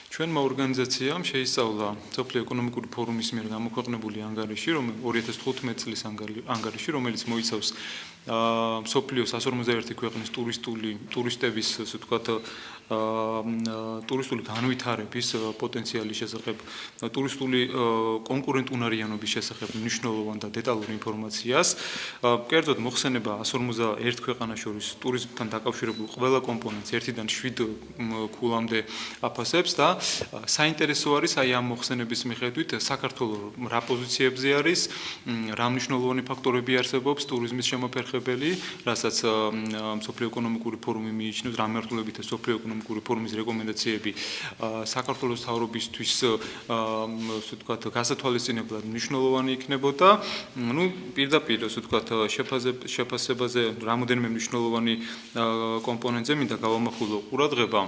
ჩვენმა ორგანიზაციამ შეისწავლა სოფლიო ეკონომიკური ფორუმის მიერ გამოქვეყნებული ანგარიში, 2015 წლის ანგარიში, რომელიც მოიცავს სოფლიოს 151 ქვეყნის ტურისტების, ასე ვთქვათ, ტურისტული განვითარების პოტენციალის შესახებ, ტურისტული კონკურენტუნარიანობის შესახებ მნიშვნელოვან და დეტალურ ინფორმაციას. კერძოდ მოხსენება 151 ქვეყანას შორის ტურიზმთან დაკავშირებულ ყველა კომპონენტს 1-დან 7 ქულამდე აფასებს და საინტერესო არის აი ამ მოხსენების მიხედვით საქართველოს რა პოზიციებზე არის, რა მნიშვნელოვანი ფაქტორები არსებობს ტურიზმის შემოფერხებელი, რასაც სოფლიო ეკონომიკური ფორუმი მიიჩნევს, რა მიმართულებითაც სოფლიო ეკონომიკური ფორუმის რეკომენდაციები საქართველოს მთავრობისთვის, ასე ვთქვათ, გასათვალისწინებლად მნიშვნელოვანი იქნებოდა. ნუ პირდაპირ, ასე ვთქვათ, შეფასებაზე რამოდენიმე მნიშვნელოვანი კომპონენტზე მინდა გავამახვილო ყურადღება.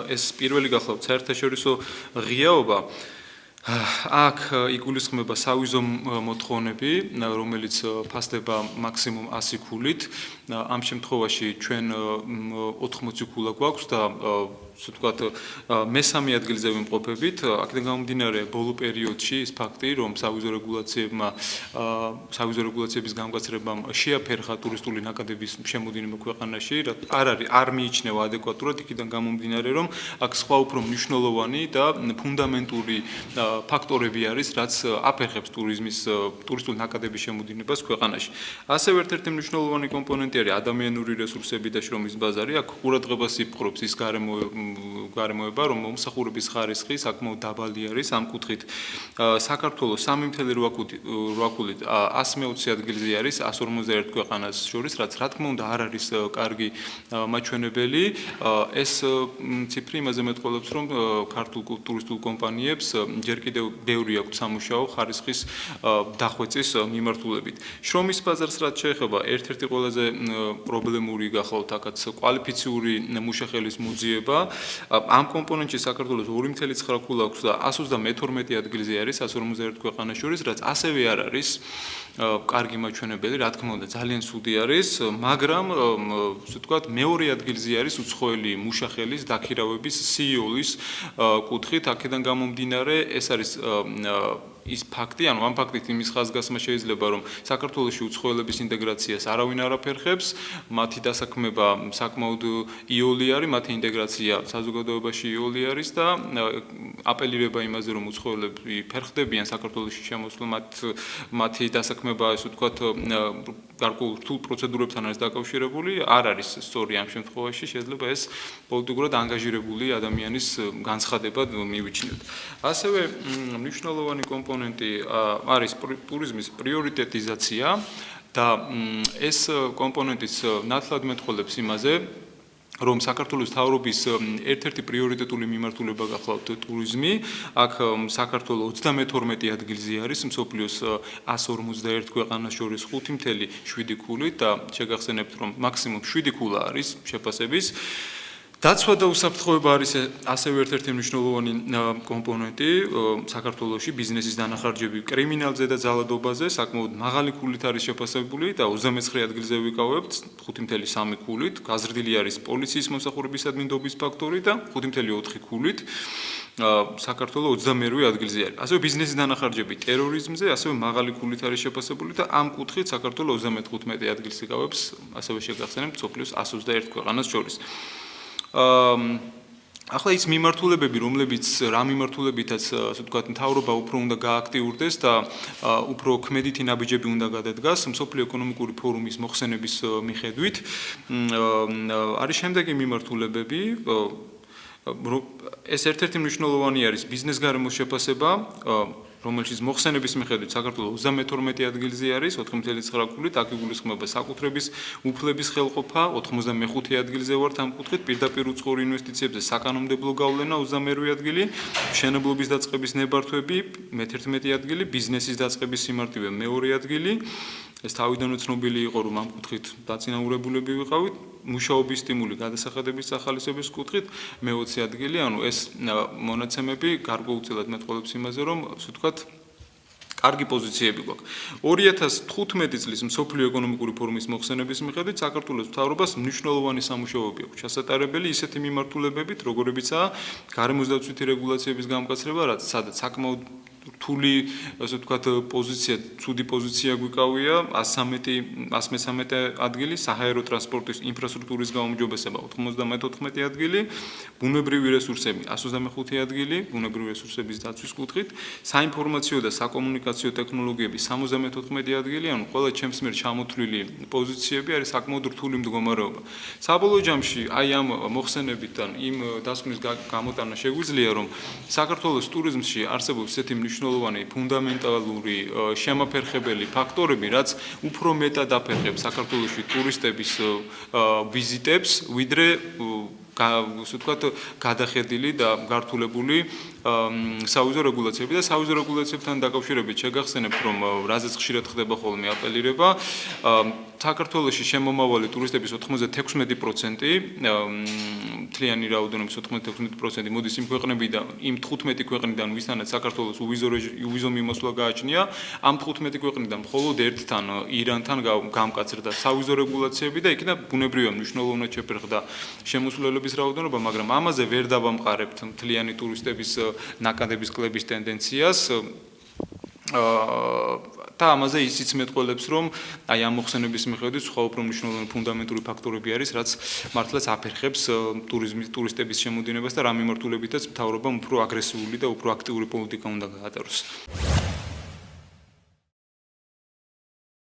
ეს პირველი გახლავთ საერთაშორისო ღიაობა. აქ იგულისხმება სავიზო მოთხოვნები, რომელიც ფასდება მაქსიმუმ 100 ქულით. ამ შემთხვევაში ჩვენ 80 ქულა გვაქვს და ასე ვთქვათ, მესამე ადგილზე ვიმყოფებით. აქედან გამომდინარე, ბოლო პერიოდში ის ფაქტი, რომ სავიზო რეგულაციების გამგაცრებამ შეაფერხა ტურისტული ნაკადების შემოდინება ქვეყანაში, არ მიიჩნევა ადეკვატურად, იქიდან გამომდინარე, რომ აქ სხვა უფრო მნიშვნელოვანი და ფუნდამენტური ფაქტორები არის, რაც აფერხებს ტურისტული ნაკადების შემოდინებას ქვეყანაში. ასევე ერთ-ერთი მნიშვნელოვანი კომპონენტი არის ადამიანური რესურსები და შრომის ბაზარი. აქ ყურადღებას იპყრობს ის გარემოება, რომ მომსახურების ხარისხი საკმაოდ დაბალი არის ამ კუთხით. საქართველოს 3.8 120 ადგილზე არის 151 ქვეყანას შორის, რაც რა თქმა უნდა არ არის კარგი მაჩვენებელი. ეს ციფრი იმაზე მეტყველებს, რომ ქართულ ტურისტულ კომპანიებს ჯერ კიდევ ბევრი აქვს სამუშაო ხარისხის დახვეწის მიმართულებით. შრომის ბაზარს რაც შეეხება, ერთ-ერთი ყველაზე პრობლემური გახლავთ აქაც კვალიფიციური მუშახელის მოძიება. ამ კომპონენტში საქართველოს 2.9 ქულა აქვს და 132 ადგილზე არის 151 ქვეყანას შორის, რაც ასევე არ არის კარგი მაჩვენებელი, რა თქმა უნდა, ძალიან ცუდი არის, მაგრამ ასე ვთქვათ, მეორე ადგილზე არის უცხოელი მუშახელის დაქირავების CEO-ის კუთხით. აქედან გამომდინარე, ეს არის ის ფაქტი, ანუ ამ ფაქტით იმის ხაზგასმა შეიძლება, რომ საქართველოში უცხოელების ინტეგრაციას არავინ არ აფერხებს, მათი დასაქმება საკმაოდ იოლი არის, მათი ინტეგრაცია საზოგადოებაში იოლი არის და აპელირება იმაზე, რომ უცხოელები ფერხდებიან საქართველოში შემოსვლა, მათი დასაქმება, ასე ვთქვათ, გარკვეულ რთულ პროცედურებთან არის დაკავშირებული, არ არის სწორი ამ შემთხვევაში, შეიძლება ეს პოლიტიკურად ანგაჟირებული ადამიანის განცხადება მივიჩნიოთ. ასევე მნიშვნელოვანი კომპონენტი არის ტურიზმის პრიორიტეტიზაცია და ეს კომპონენტიც ნათლად მეტყველებს იმაზე, რომ საქართველოს მთავრობის ერთ-ერთი პრიორიტეტული მიმართულება გახლავთ ტურიზმი. აქ საქართველოს 32 ადგილზე არის მსოფლიოს 151 ქვეყანას შორის 5.7 ქულით და შეგახსენებთ, რომ მაქსიმუმ 7 ქულა არის შეფასების. დაცვა და უსაფრთხოება არის ასევე ერთ-ერთი მნიშვნელოვანი კომპონენტი საქართველოში ბიზნესის დანახარჯები კრიმინალზე და ძალადობაზე საკმაოდ მაღალი ქულით არის შეფასებული და 29 ადგილზე ვიკავებთ 5.3 ქულით. გაზრდილი არის პოლიციის მომსახურებისადმი ნდობის ფაქტორი და 5.4 ქულით. საქართველოს 28 ადგილზე არის. ასევე ბიზნესის დანახარჯები ტერორიზმზე ასევე მაღალი ქულით არის შეფასებული და ამ კუთხით საქართველოს 35 ადგილს იკავებს, ასევე შეგახსენებთ სოფლიოს 121 ქვეყანას შორის. ახლა ის მიმართულებები, რა მიმართულებითაც, ასე ვთქვათ, მთავრობა უფრო უნდა გააქტიურდეს და უფრო ქმედითი ნაბიჯები უნდა გადადგას მსოფლიო ეკონომიკური ფორუმის მოხსენების მიხედვით, არის შემდეგი მიმართულებები. ეს ერთ-ერთი მნიშვნელოვანი არის ბიზნეს გარემოს შეფასება, რომელშიც მოხსენების მიხედვით საქართველოს 32 ადგილზე არის 4.9 ქულით, აქ იგულისხმება საკუთრების უფლების ხელყოფა, 95 ადგილზე ვართ ამ კუთხით, პირდაპირ უცხოურ ინვესტიციებზე საკანონმდებლო გავლენა 22 ადგილი, მშენებლობის დაწყების ნებართვები 11 ადგილი, ბიზნესის დაწყების სიმარტივე მეორე ადგილი. ეს თავიდანვე ცნობილი იყო, რომ ამ კუთხით დაწინაურებულები ვიყავით, მუშაობის სტიმული გადასახადების სახალისობის კუთხით მე-20 ადგილი, ანუ ეს მონაცემები გარკვეულწილად მეტყველებს იმაზე, რომ ასე ვთქვათ, კარგი პოზიციები გვაქვს. 2015 წლის მსოფლიო ეკონომიკური ფორუმის მოხსენების მიხედვით საქართველოს მთავრობას მნიშვნელოვანი სამუშაოები აქვს ჩასატარებელი ისეთი მიმართულებებით, როგორებიცაა გარემოსდაცვითი რეგულაციების გამკაცრება, რაც სადაც საკმაოდ რთული, ასე ვთქვათ, პოზიცია, ცუდი პოზიცია გვიკავია 113 ადგილი, საჰაერო ტრანსპორტის ინფრასტრუქტურის გაუმჯობესება 94 ადგილი, ბუნებრივი რესურსები 125 ადგილი, ბუნებრივი რესურსების დაცვის კუთხით, საინფორმაციო და საკომუნიკაციო ტექნოლოგიები 74 ადგილი, ანუ ყველა ჩემს მიერ ჩამოთვლილი პოზიციები არის საკმაოდ რთული მდგომარეობა. საბოლოო ჯამში აი ამ მოხსენებიდან იმ დასკვნის გამოტანა შეგვიძლია, რომ საქართველოს ტურიზმში არსებობს ესეთი მნიშვნელოვანი ფუნდამენტალური შემაფერხებელი ფაქტორები, რაც უფრო მეტად აფერხებს საქართველოში ტურისტების ვიზიტებს, ვიდრე ასე ვთქვათ, გადახედილი და გართულებული სავიზო რეგულაციები და სავიზო რეგულაციებთან დაკავშირებით შეგახსენებთ, რომ რაზეც ხშირად ხდება ხოლმე აპელირება, საქართველოში შემომავალი ტურისტების 96% მთლიანი რაოდენობის 96% მოდის იმ ქვეყნებიდან, იმ 15 ქვეყნიდან, ვისთანაც საქართველოს უვიზო მიმოსვლა გააჩნია, ამ 15 ქვეყნიდან მხოლოდ ერთთან, ირანთან გამკაცრდა სავიზო რეგულაციები და იქიდან ბუნებრივია მნიშვნელოვნად შეფერხდა შემოსვლელების რაოდენობა, მაგრამ ამაზე ვერ დავამყარებთ მთლიანი ტურისტების ნაკადების კლების ტენდენციას. და ამაზე ისიც მეტყველებს, რომ აი ამ მოხსენების მიხედვით სხვა უფრო მნიშვნელოვანი ფუნდამენტური ფაქტორები არის, რაც მართლაც აფერხებს ტურისტების შემოდინებას და რა მიმართულებითაც მთავრობამ უფრო აგრესიული და უფრო აქტიური პოლიტიკა უნდა გაატაროს.